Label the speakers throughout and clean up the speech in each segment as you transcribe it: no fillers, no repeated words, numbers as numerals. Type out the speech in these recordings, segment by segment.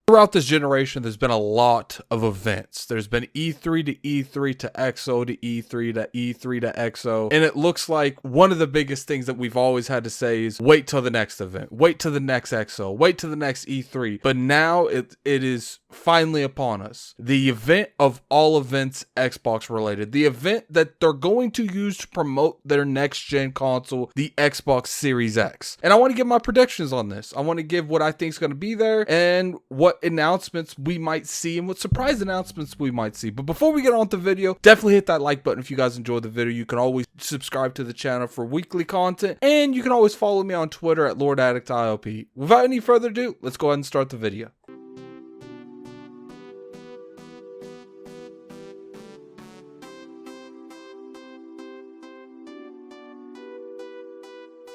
Speaker 1: Throughout this generation, there's been a lot of events. There's been E3 to E3 to XO to E3 to E3 to XO. And it looks like one of the biggest things that we've always had to say is wait till the next event. Wait till the next XO. Wait till the next E3. But now it is finally upon us. The event of all events Xbox related. The event that they're going to use to promote their next gen console, the Xbox Series X. And I want to give my predictions on this. I want to give what I think is going to be there and what announcements we might see and what surprise announcements we might see. But before we get on with the video, definitely hit that like button if you guys enjoyed the video. You can always subscribe to the channel for weekly content, and you can always follow me on Twitter at LordAddictIOP. Without any further ado, let's go ahead and start the video.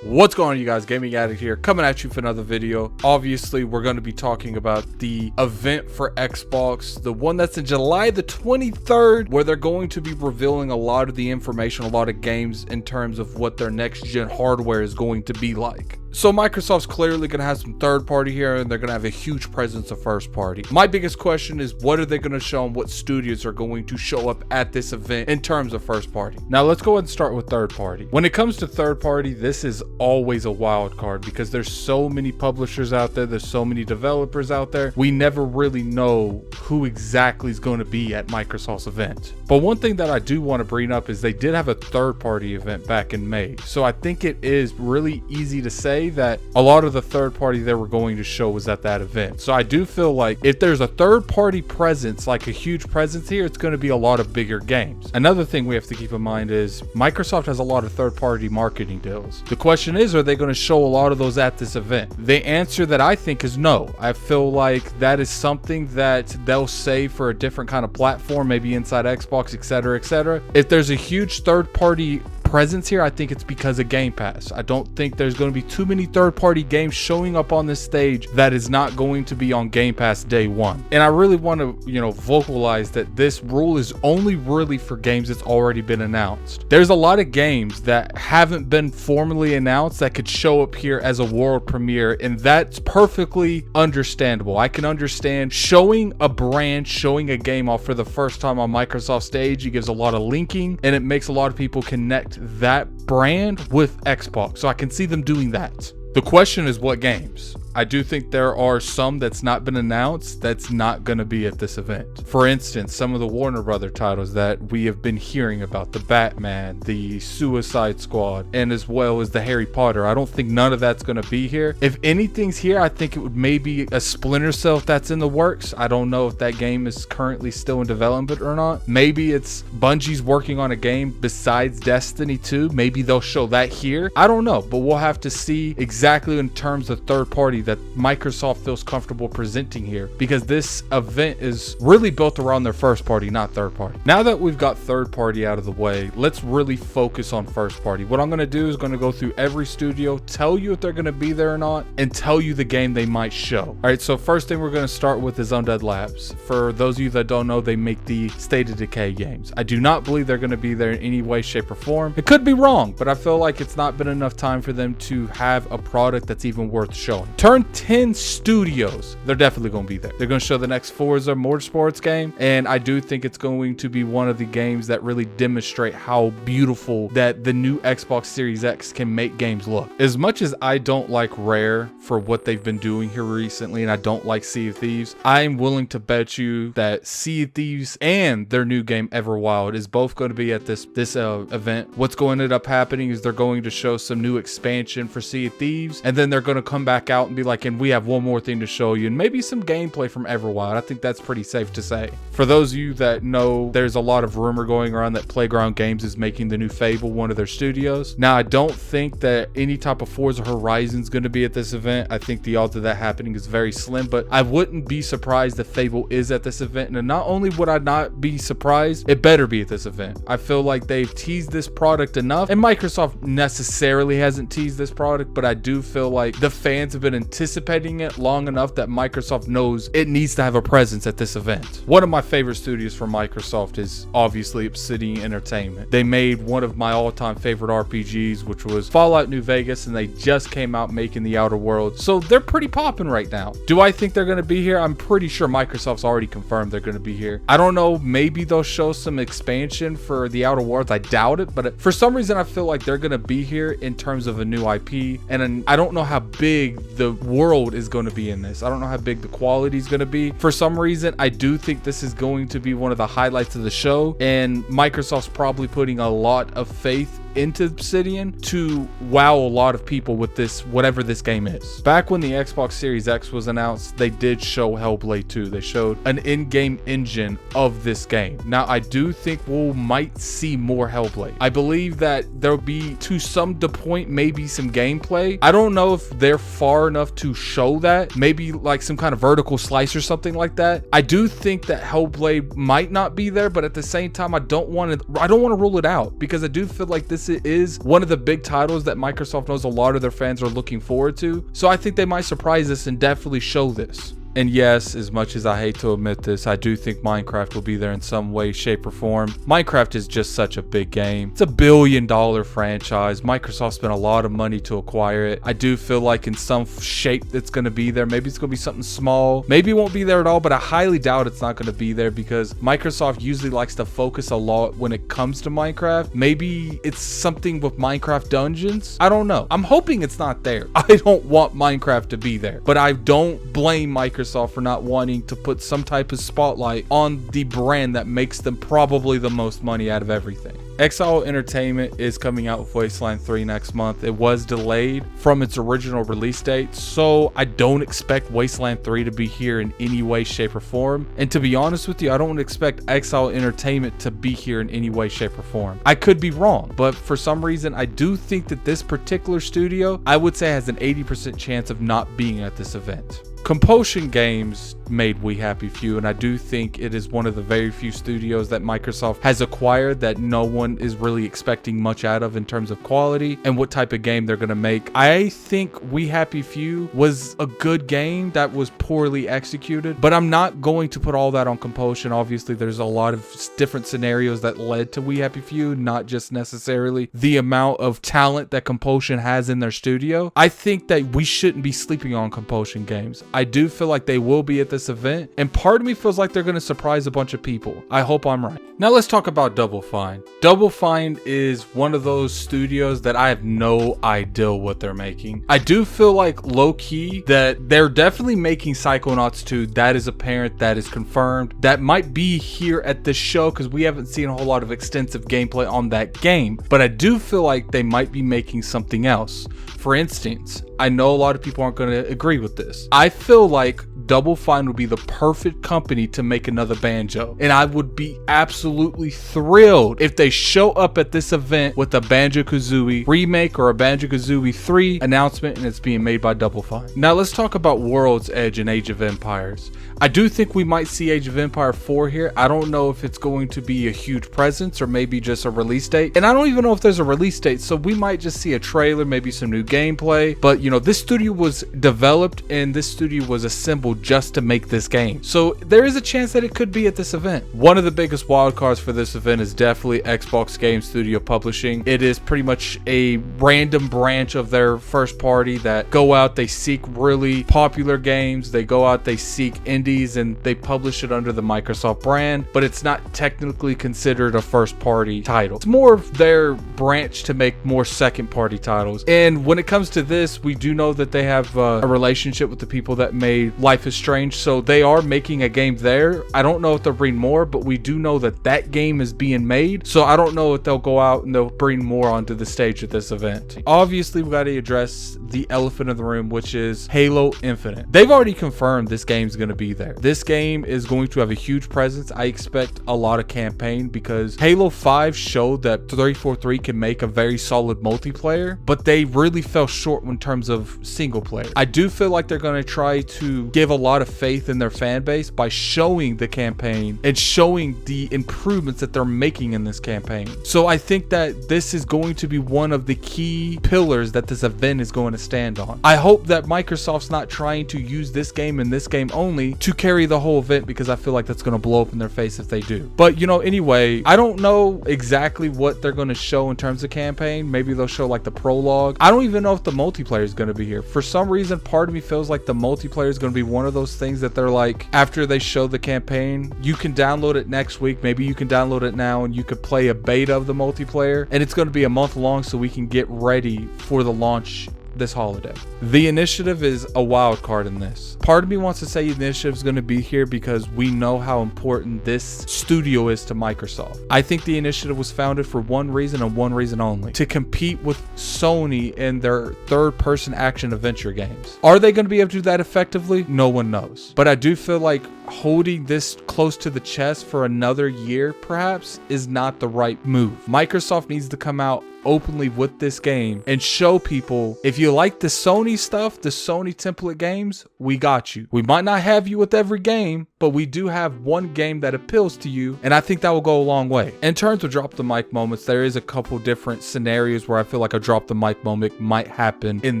Speaker 1: What's going on, you guys? Gaming Addict here, coming at you for another video. Obviously, we're going to be talking about the event for Xbox, the one that's in July the 23rd, where they're going to be revealing a lot of the information, a lot of games in terms of what their next gen hardware is going to be like. So Microsoft's clearly going to have some third party here, and they're going to have a huge presence of first party. My biggest question is, what are they going to show and what studios are going to show up at this event in terms of first party? Now let's go ahead and start with third party. When it comes to third party, this is always a wild card because there's so many publishers out there, there's so many developers out there. We never really know who exactly is going to be at Microsoft's event. But one thing that I do want to bring up is they did have a third party event back in May. So I think it is really easy to say that a lot of the third party they were going to show was at that event. So I do feel like if there's a third party presence, like a huge presence here, it's going to be a lot of bigger games. Another thing we have to keep in mind is Microsoft has a lot of third party marketing deals. The question is, are they going to show a lot of those at this event? The answer that I think is no. I feel like that is something that they'll save for a different kind of platform, maybe inside Xbox, etc., etc. If there's a huge third party presence here, I think it's because of Game Pass. I don't think there's going to be too many third-party games showing up on this stage that is not going to be on Game Pass day one. And I really want to, vocalize that this rule is only really for games that's already been announced. There's a lot of games that haven't been formally announced that could show up here as a world premiere, and that's perfectly understandable. I can understand showing a brand, showing a game off for the first time on Microsoft stage. It gives a lot of linking, and it makes a lot of people connect that brand with Xbox. So I can see them doing that. The question is what games? I do think there are some that's not been announced that's not going to be at this event. For instance, some of the Warner Brother titles that we have been hearing about, the Batman, the Suicide Squad, and as well as the Harry Potter. I don't think none of that's going to be here. If anything's here, I think it would maybe a Splinter Cell that's in the works. I don't know if that game is currently still in development or not. Maybe it's Bungie's working on a game besides Destiny 2. Maybe they'll show that here. I don't know, but we'll have to see exactly in terms of third party that Microsoft feels comfortable presenting here, because this event is really built around their first party, not third party. Now that we've got third party out of the way, let's really focus on first party. What I'm going to do is going to go through every studio, tell you if they're going to be there or not, and tell you the game they might show. All right, so first thing we're going to start with is Undead Labs. For those of you that don't know, they make the State of Decay games. I do not believe they're going to be there in any way, shape, or form. It could be wrong, but I feel like it's not been enough time for them to have a product that's even worth showing. Turn 10 studios, they're definitely going to be there. They're going to show the next Forza Motorsports game, and I do think it's going to be one of the games that really demonstrate how beautiful that the new Xbox Series X can make games look. As much as I don't like Rare for what they've been doing here recently, and I don't like Sea of Thieves, I'm willing to bet you that Sea of Thieves and their new game Everwild is both going to be at this event. What's going to end up happening is they're going to show some new expansion for Sea of Thieves, and then they're going to come back out and be like, and we have one more thing to show you, and maybe some gameplay from Everwild. I think that's pretty safe to say. For those of you that know, there's a lot of rumor going around that Playground Games is making the new Fable one of their studios. Now, I don't think that any type of Forza Horizon is going to be at this event. I think the odds of that happening is very slim, but I wouldn't be surprised if Fable is at this event. And not only would I not be surprised, it better be at this event. I feel like they've teased this product enough, and Microsoft necessarily hasn't teased this product, but I do feel like the fans have been anticipating it long enough that Microsoft knows it needs to have a presence at this event. One of my favorite studios from Microsoft is obviously Obsidian Entertainment. They made one of my all-time favorite RPGs, which was Fallout New Vegas, and they just came out making The Outer Worlds. So they're pretty popping right now. Do I think they're going to be here? I'm pretty sure Microsoft's already confirmed they're going to be here. I don't know, maybe they'll show some expansion for The Outer Worlds. I doubt it, but for some reason I feel like they're going to be here in terms of a new IP, and I don't know how big the world is going to be in this. I don't know how big the quality is going to be. For some reason, I do think this is going to be one of the highlights of the show, and Microsoft's probably putting a lot of faith into Obsidian to wow a lot of people with this, whatever this game is. Back when the Xbox Series X was announced, they did show Hellblade 2. They showed an in-game engine of this game. Now, I do think we might see more Hellblade. I believe that there'll be, to some point, maybe some gameplay. I don't know if they're far enough to show that. Maybe like some kind of vertical slice or something like that. I do think that Hellblade might not be there, but at the same time, I don't want to rule it out, because I do feel like this is one of the big titles that Microsoft knows a lot of their fans are looking forward to. So I think they might surprise us and definitely show this. And yes, as much as I hate to admit this, I do think Minecraft will be there in some way, shape, or form. Minecraft is just such a big game. It's $1 billion franchise. Microsoft spent a lot of money to acquire it. I do feel like in some shape it's going to be there. Maybe it's going to be something small. Maybe it won't be there at all, but I highly doubt it's not going to be there, because Microsoft usually likes to focus a lot when it comes to Minecraft. Maybe it's something with Minecraft Dungeons. I don't know. I'm hoping it's not there. I don't want Minecraft to be there, but I don't blame Microsoft for not wanting to put some type of spotlight on the brand that makes them probably the most money out of everything. Exile Entertainment is coming out with Wasteland 3 next month. It was delayed from its original release date, so I don't expect Wasteland 3 to be here in any way, shape, or form. And to be honest with you, I don't expect Exile Entertainment to be here in any way, shape, or form. I could be wrong, but for some reason, I do think that this particular studio, I would say, has an 80% chance of not being at this event. Compulsion Games made We Happy Few, and I do think it is one of the very few studios that Microsoft has acquired that no one is really expecting much out of in terms of quality and what type of game they're going to make. I think We Happy Few was a good game that was poorly executed, but I'm not going to put all that on Compulsion. Obviously, there's a lot of different scenarios that led to We Happy Few, not just necessarily the amount of talent that Compulsion has in their studio. I think that we shouldn't be sleeping on Compulsion Games. I do feel like they will be at this event, and part of me feels like they're going to surprise a bunch of people. I hope I'm right. Now let's talk about Double Fine. Double Fine is one of those studios that I have no idea what they're making. I do feel like low-key that they're definitely making Psychonauts 2. That is apparent, that is confirmed. That might be here at this show because we haven't seen a whole lot of extensive gameplay on that game, but I do feel like they might be making something else. For instance, I know a lot of people aren't going to agree with this. I feel like Double Fine would be the perfect company to make another Banjo, and I would be absolutely thrilled if they show up at this event with a Banjo-Kazooie remake or a Banjo-Kazooie 3 announcement, and it's being made by Double Fine. Now let's talk about World's Edge and Age of Empires. I do think we might see Age of Empire 4 here. I don't know if it's going to be a huge presence or maybe just a release date, and I don't even know if there's a release date, so we might just see a trailer, maybe some new gameplay. But you know, this studio was developed and this studio was assembled just to make this game, so there is a chance that it could be at this event. One of the biggest wild cards for this event is definitely Xbox Game Studio Publishing. It is pretty much a random branch of their first party that go out, they seek really popular games, they go out, they seek indies, and they publish it under the Microsoft brand, but it's not technically considered a first party title. It's more of their branch to make more second party titles. And when it comes to this, we do know that they have a relationship with the people that made Life is Strange, so they are making a game there. I don't know if they'll bring more, but we do know that that game is being made, so I don't know if they'll go out and they'll bring more onto the stage at this event. Obviously, we got to address the elephant in the room, which is Halo Infinite. They've already confirmed this game's going to be there. This game is going to have a huge presence. I expect a lot of campaign because Halo 5 showed that 343 can make a very solid multiplayer, but they really fell short in terms of single player. I do feel like they're going to try to give a lot of faith in their fan base by showing the campaign and showing the improvements that they're making in this campaign. So I think that this is going to be one of the key pillars that this event is going to stand on. I hope that Microsoft's not trying to use this game and this game only to carry the whole event, because I feel like that's going to blow up in their face if they do. But you know, anyway, I don't know exactly what they're going to show in terms of campaign. Maybe they'll show like the prologue. I don't even know if the multiplayer is going to be here. For some reason, part of me feels like the multiplayer is going to be one of those things that they're like, after they show the campaign, you can download it next week. Maybe you can download it now and you could play a beta of the multiplayer, and it's going to be a month long so we can get ready for the launch this holiday. The initiative is a wild card in this. Part of me wants to say the initiative is going to be here because we know how important this studio is to Microsoft. I think the initiative was founded for one reason and one reason only: to compete with Sony in their third-person action adventure games. Are they going to be able to do that effectively? No one knows. But I do feel like holding this close to the chest for another year perhaps is not the right move. Microsoft needs to come out openly with this game and show people, if you like the Sony stuff, the Sony template games, we got you. We might not have you with every game, but we do have one game that appeals to you, and I think that will go a long way. In terms of drop the mic moments, there is a couple different scenarios where I feel like a drop the mic moment might happen in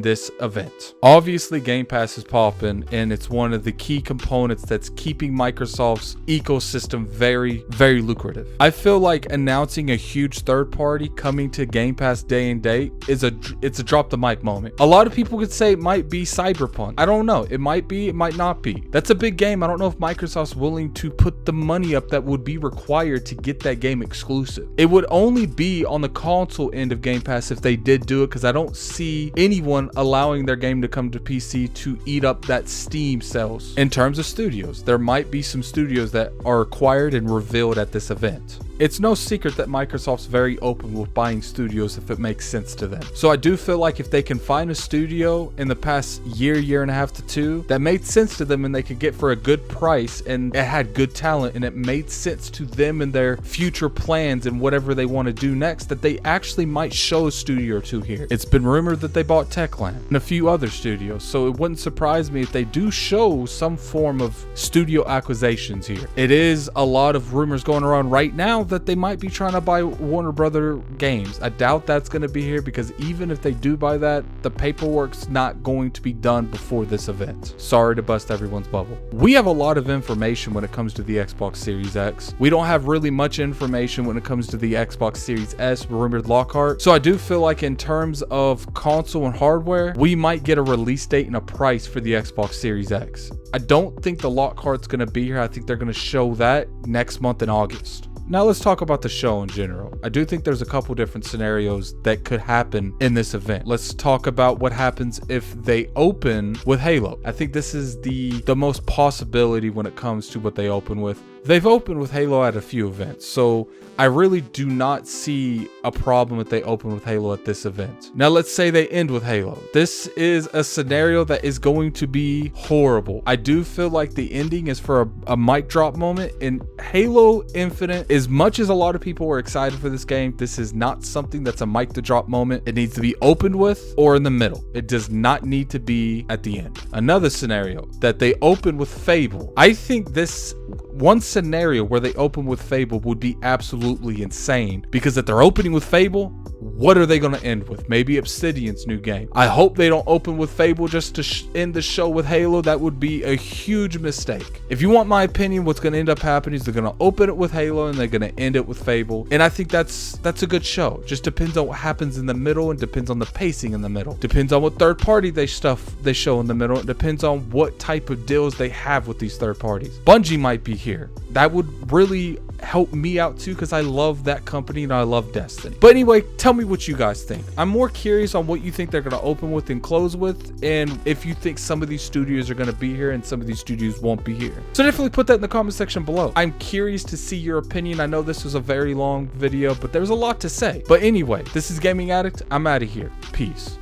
Speaker 1: this event. Obviously, Game Pass is popping, and it's one of the key components that's keeping Microsoft's ecosystem very, very lucrative. I feel like announcing a huge third party coming to Game Pass day and date is a drop the mic moment. A lot of people could say it might be Cyberpunk. I don't know. It might be, it might not be. That's a big game. I don't know if Microsoft's willing to put the money up that would be required to get that game exclusive. It would only be on the console end of Game Pass if they did do it, because I don't see anyone allowing their game to come to PC to eat up that Steam sales. In terms of studios, there might be some studios that are acquired and revealed at this event. It's no secret that Microsoft's very open with buying studios if it makes sense to them. So I do feel like if they can find a studio in the past year and a half to two that made sense to them and they could get for a good price and it had good talent and it made sense to them and their future plans and whatever they want to do next, that they actually might show a studio or two here. It's been rumored that they bought Techland and a few other studios, so it wouldn't surprise me if they do show some form of studio acquisitions here. It is a lot of rumors going around right now that they might be trying to buy Warner Brother Games. I doubt that's going to be here, because even if they do buy that, the paperwork's not going to be done before this event. Sorry to bust everyone's bubble. We have a lot of information when it comes to the Xbox Series X. We don't have really much information when it comes to the Xbox Series S rumored Lockhart. So I do feel like in terms of console and hardware, we might get a release date and a price for the Xbox Series X. I don't think the Lockhart's going to be here. I think they're going to show that next month in August. Now let's talk about the show in general. I do think there's a couple different scenarios that could happen in this event. Let's talk about what happens if they open with Halo. I think this is the most possibility when it comes to what they open with. They've opened with Halo at a few events, so I really do not see a problem if they open with Halo at this event. Now let's say they end with Halo. This is a scenario that is going to be horrible. I do feel like the ending is for a mic drop moment. In Halo Infinite, as much as a lot of people were excited for this game, this is not something that's a mic to drop moment. It needs to be opened with or in the middle. It does not need to be at the end. Another scenario that they open with Fable. I think this one scenario where they open with Fable would be absolutely insane, because if they're opening with Fable, what are they going to end with? Maybe Obsidian's new game. I hope they don't open with Fable just to end the show with Halo. That would be a huge mistake. If you want my opinion, what's going to end up happening is they're going to open it with Halo and they're going to end it with Fable. And I think that's a good show. Just depends on what happens in the middle, and depends on the pacing in the middle. Depends on what third party they show in the middle. It depends on what type of deals they have with these third parties. Bungie might be here. That would really help me out too, because I love that company and I love Destiny. But anyway, tell me what you guys think. I'm more curious on what you think they're going to open with and close with, and if you think some of these studios are going to be here and some of these studios won't be here. So definitely put that in the comment section below. I'm curious to see your opinion. I know this was a very long video, but there's a lot to say. But anyway, this is Gaming Addict. I'm out of here. Peace.